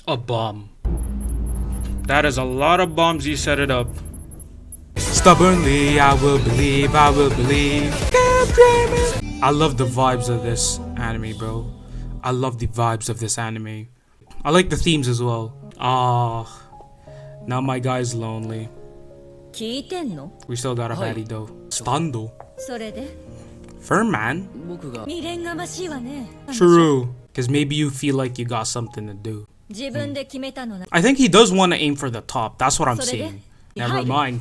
A bomb. That is a lot of bombs you set it up. Stubbornly, I will believe, I will believe. God damn it. I love the vibes of this anime, bro. I love the vibes of this anime. I like the themes as well. Ah, now my guy's lonely. We still got a baddie though. Stando. Furman? True. Because maybe you feel like you got something to do. I think he does want to aim for the top. That's what I'm seeing. Never mind.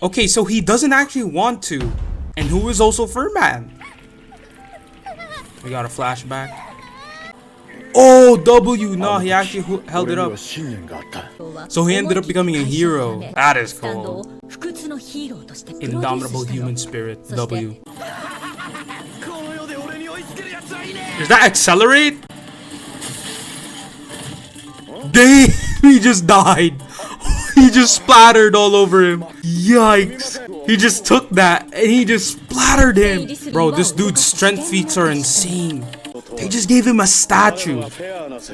Okay, so he doesn't actually want to. And who is also Furman? We got a flashback. Oh, W. No, he actually held it up. So he ended up becoming a hero. That is cool. Indomitable human spirit. W. Does that accelerate? Damn, he just died. He just splattered all over him. Yikes. He just took that and he just splattered him. Bro, this dude's strength feats are insane. They just gave him a statue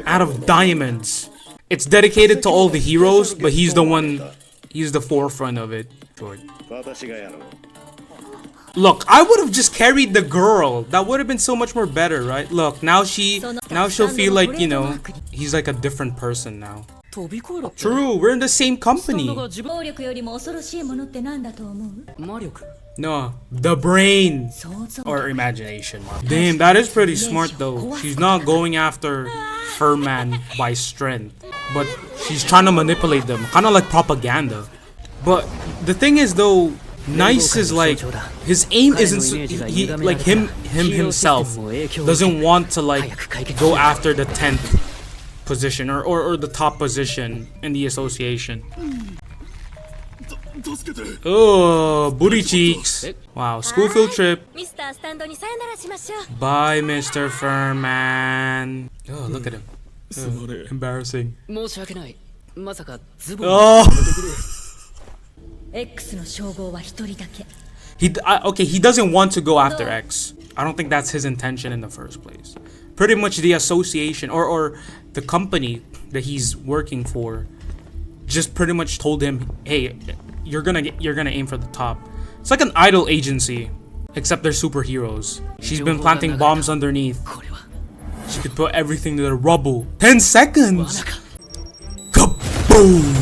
out of diamonds. It's dedicated to all the heroes, but he's the forefront of it. Look, I would have just carried the girl. That would have been so much more better, right? Look, now she'll feel like, you know, he's like a different person now. True, we're in the same company. No, the brain or imagination. Damn, that is pretty smart though. She's not going after Furman by strength, but she's trying to manipulate them, kind of like propaganda. But the thing is though, Nice is like, his aim isn't, himself doesn't want to like go after the 10th position or the top position in the association. Oh, booty cheeks. Wow, school field trip. Bye, Mr. Furman. Oh, look at him. Embarrassing. Oh. Okay, he doesn't want to go after X. I don't think that's his intention in the first place. Pretty much the association or the company that he's working for just pretty much told him, hey, you're gonna aim for the top. It's like an idol agency, except they're superheroes. She's been planting bombs underneath. She could put everything to the rubble. 10 seconds! Kaboom!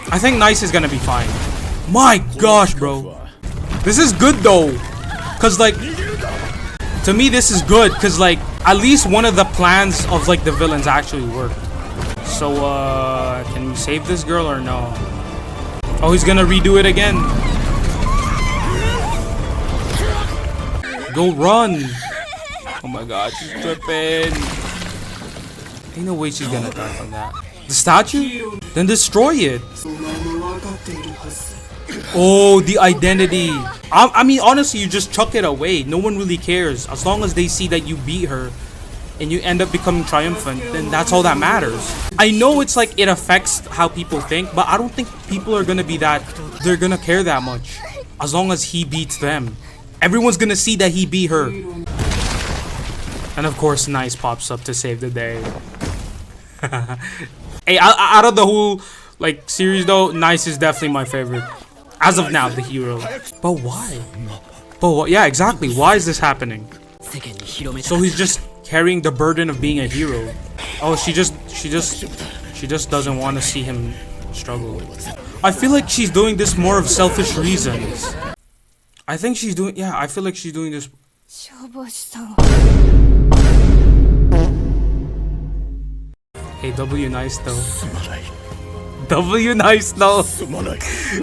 I think Nice is gonna be fine. My gosh, bro. This is good though. Cause like, to me this is good. Cause like, at least one of the plans of like the villains actually worked. So can we save this girl or no? Oh, he's gonna redo it again. Go run. Oh my god, she's tripping. Ain't no way she's gonna die from that. The statue? Then destroy it. Oh, the identity. I mean, honestly, you just chuck it away. No one really cares. As long as they see that you beat her and you end up becoming triumphant, then that's all that matters. I know it's like it affects how people think, but I don't think people are gonna be that, they're gonna care that much. As long as he beats them. Everyone's gonna see that he beat her. And of course, Nice pops up to save the day. Hey, out of the whole like series though, Nice is definitely my favorite. As of now, the hero. But why? Yeah, exactly. Why is this happening? So he's just carrying the burden of being a hero. Oh, she just doesn't want to see him struggle. I feel like she's doing this more of selfish reasons. I think she's doing, yeah, I feel like she's doing this. Hey, W Nice though. W Nice though.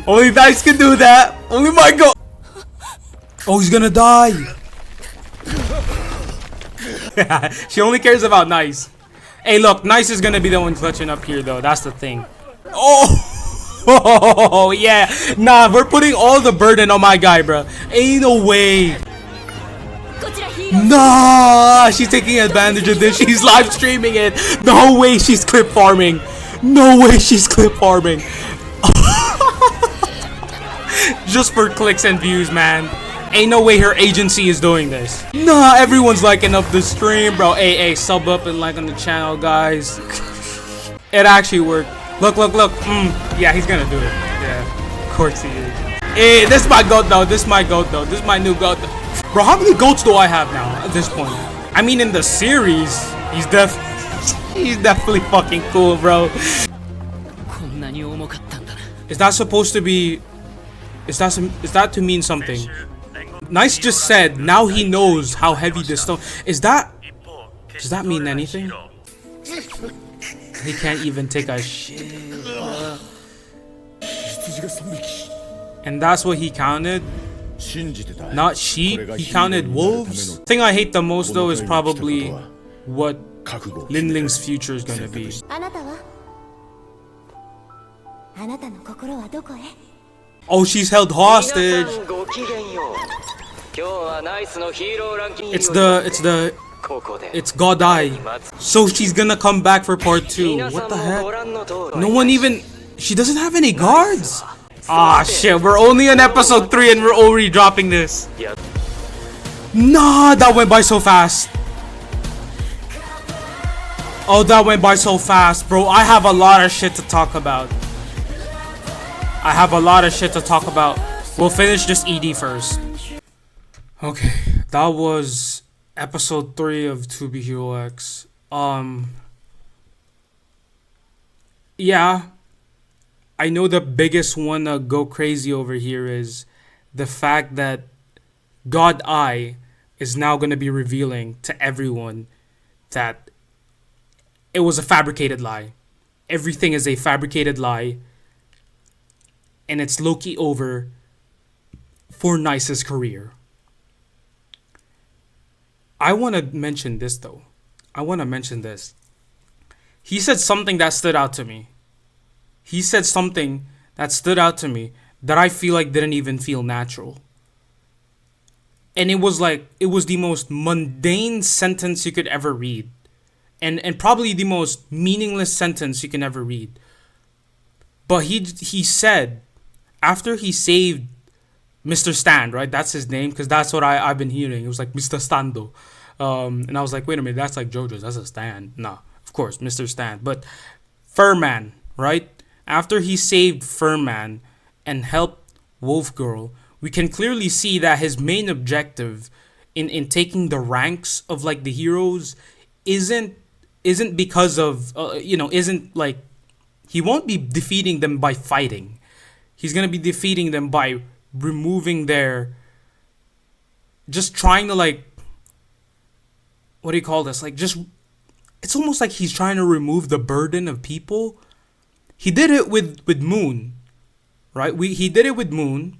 Only Nice can do that. Only my god. Oh, he's gonna die. She only cares about Nice. Hey, look, Nice is gonna be the one clutching up here though. That's the thing. Oh, yeah. Nah, we're putting all the burden on my guy, bro. Ain't no way. Nah, she's taking advantage of this. She's live streaming it. No way she's clip farming. No way she's clip farming. Just for clicks and views, man. Ain't no way her agency is doing this. Nah, everyone's liking up the stream, bro. Hey, sub up and like on the channel, guys. It actually worked. Look. Yeah, he's gonna do it. Yeah, of course he is. Hey, this is my goat though. This is my new goat. Bro, how many goats do I have now at this point? I mean, in the series, he's definitely fucking cool, bro. Is that supposed to be? Is that to mean something? Nice just said, now he knows how heavy this stone. Does that mean anything? He can't even take a shit. And that's what he counted? Not sheep, he counted wolves? The thing I hate the most though is probably what Lin Ling's future is gonna be. Oh, she's held hostage. It's Godai. So she's gonna come back for part 2. What the heck? No one even... She doesn't have any guards. Ah, shit. We're only on episode 3 and we're already dropping this. Nah, that went by so fast. Oh, that went by so fast, bro. I have a lot of shit to talk about. We'll finish this ED first. Okay, that was episode 3 of To Be Hero X. Yeah, I know the biggest one to go crazy over here is the fact that God Eye is now going to be revealing to everyone that it was a fabricated lie. Everything is a fabricated lie. And it's low-key over for Nice's career. I want to mention this though. He said something that stood out to me. That I feel like didn't even feel natural. And it was the most mundane sentence you could ever read. And probably the most meaningless sentence you can ever read. But he said, after he saved Mr. Stand, right? That's his name, because that's what I've been hearing. It was like Mr. Stando. And I was like, wait a minute, that's like JoJo's. That's a Stand. Nah, of course, Mr. Stand. But Furman, right? After he saved Furman and helped Wolf Girl, we can clearly see that his main objective in taking the ranks of like the heroes isn't because of, isn't like, he won't be defeating them by fighting. He's going to be defeating them by removing just trying to like, what do you call this? Like it's almost like he's trying to remove the burden of people. He did it with Moon, right? He did it with Moon.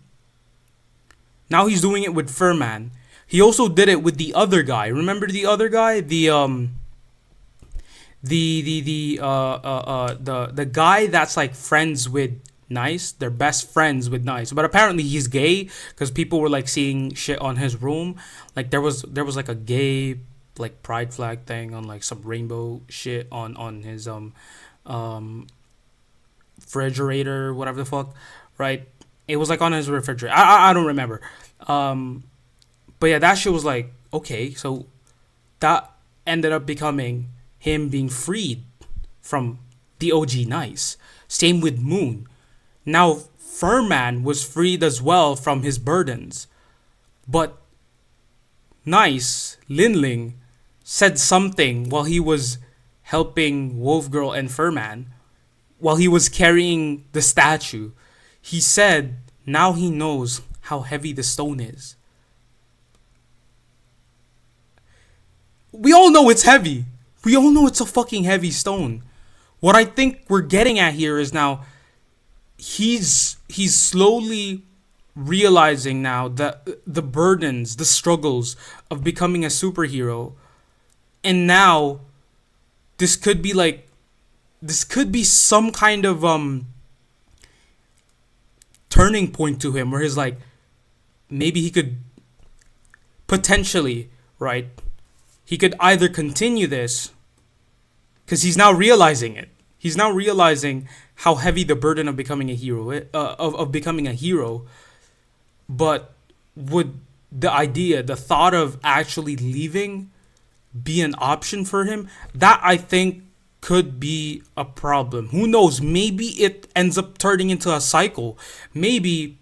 Now he's doing it with Furman. He also did it with the other guy. Remember the other guy? The guy that's like friends with Nice. They're best friends with Nice, but apparently he's gay because people were like seeing shit on his room. Like there was like a gay like pride flag thing on like some rainbow shit on his refrigerator, whatever the fuck, right? It was like on his refrigerator. I don't remember. But yeah, that shit was like, okay, so that ended up becoming him being freed from the OG Nice. Same with Moon. Now Furman was freed as well from his burdens. But Nice, Lin Ling, said something while he was helping Wolf Girl and Furman, while he was carrying the statue. He said now he knows how heavy the stone is. We all know it's heavy. We all know it's a fucking heavy stone. What I think we're getting at here is now he's slowly realizing now that the burdens, the struggles of becoming a superhero. And now this could be some kind of turning point to him where he's like, maybe he could potentially, right? He could either continue this because he's now realizing it. He's now realizing how heavy the burden of becoming a hero, of becoming a hero. But would the thought of actually leaving be an option for him, that I think could be a problem. Who knows? Maybe it ends up turning into a cycle. Maybe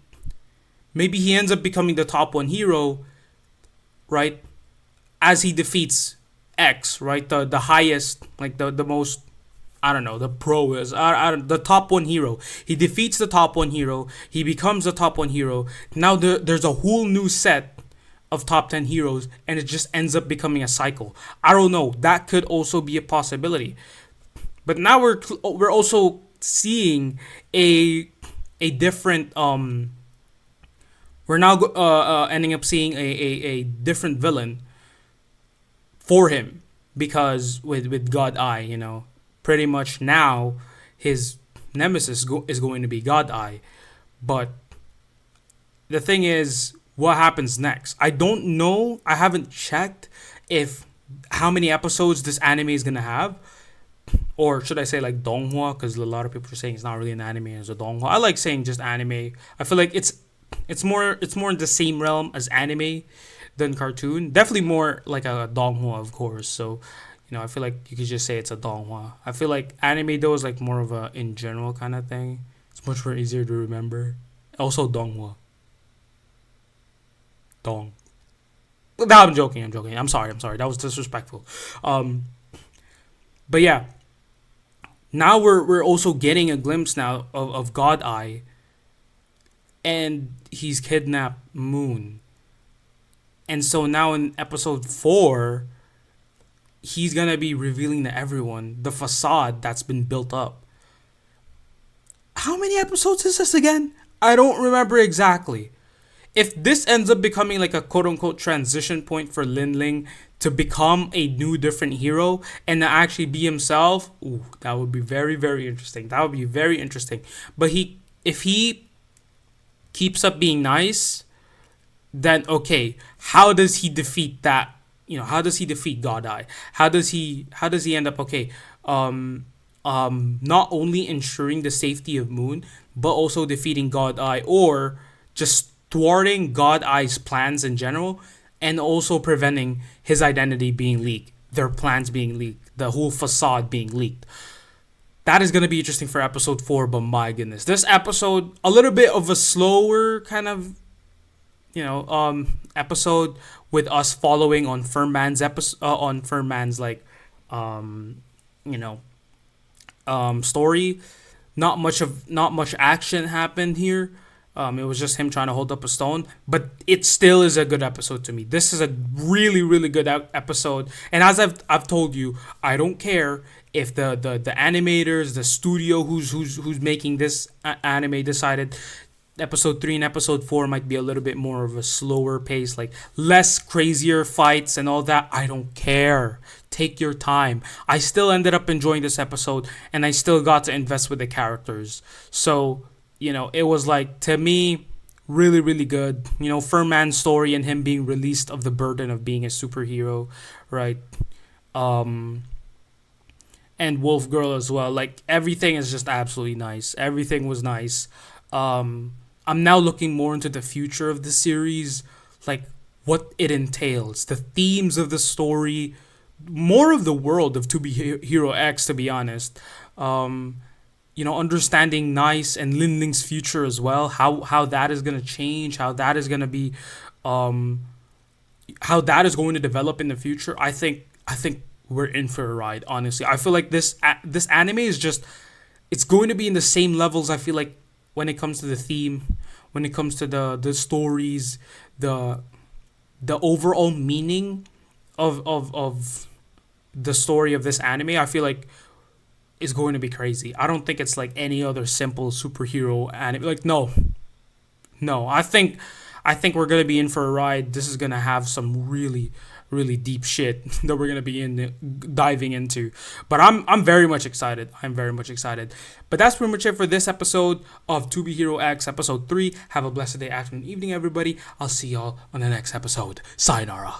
he ends up becoming the top one hero, right? As he defeats X, right? The highest, like the most, I don't know, the pro is the top one hero. He defeats the top one hero. He becomes the top one hero. Now there's a whole new set of top 10 heroes, and it just ends up becoming a cycle. I don't know. That could also be a possibility. But now we're also seeing a different we're now ending up seeing a different villain for him, because with God Eye, pretty much now his nemesis is going to be God Eye. But the thing is, what happens next? I don't know. I haven't checked if how many episodes this anime is gonna have, or should I say like donghua? Because a lot of people are saying it's not really an anime, it's a donghua. I like saying just anime. I feel like it's more in the same realm as anime than cartoon. Definitely more like a donghua, of course. So, I feel like you could just say it's a donghua. I feel like anime though is like more of a in general kind of thing. It's much more easier to remember. Also donghua. Dong. No, I'm joking. I'm sorry. That was disrespectful. But yeah. Now we're also getting a glimpse now of God Eye. And he's kidnapped Moon. And so now in episode 4, he's gonna be revealing to everyone the facade that's been built up. How many episodes is this again? I don't remember exactly. If this ends up becoming like a quote-unquote transition point for Lin Ling to become a new different hero and to actually be himself, that would be very, very interesting. That would be very interesting. But if he keeps up being nice, then okay, how does he defeat that? How does he defeat God Eye? How does he end up not only ensuring the safety of Moon, but also defeating God Eye, or just thwarting God Eye's plans in general, and also preventing his identity being leaked, their plans being leaked, the whole facade being leaked. That is going to be interesting for episode 4, but my goodness. This episode, a little bit of a slower kind of, episode, with us following on Furman's story. Not much action happened here. It was just him trying to hold up a stone, but it still is a good episode to me. This is a really, really good episode, and as I've told you, I don't care if the animators, the studio who's making this anime decided episode 3 and episode 4 might be a little bit more of a slower pace, like less crazier fights and all that. I don't care. Take your time. I still ended up enjoying this episode, and I still got to invest with the characters. So, it was like, to me, really, really good. Furman's story and him being released of the burden of being a superhero, right? And Wolf Girl as well. Like, everything is just absolutely nice. Everything was nice. I'm now looking more into the future of the series, like what it entails, the themes of the story, more of the world of To Be Hero X, to be honest. Understanding Nice and Lin Ling's future as well, how that is going to change, how that is going to be, how that is going to develop in the future. I think we're in for a ride, honestly. I feel like this anime is just, it's going to be in the same levels, I feel like, when it comes to the theme, when it comes to the stories, the overall meaning of the story of this anime. I feel like is going to be crazy. I don't think it's like any other simple superhero anime. Like, no. I think we're gonna be in for a ride. This is gonna have some really, really deep shit that we're gonna be diving into. But I'm very much excited. But that's pretty much it for this episode of To Be Hero X, episode 3. Have a blessed day, afternoon, evening, everybody. I'll see y'all on the next episode. Sayonara.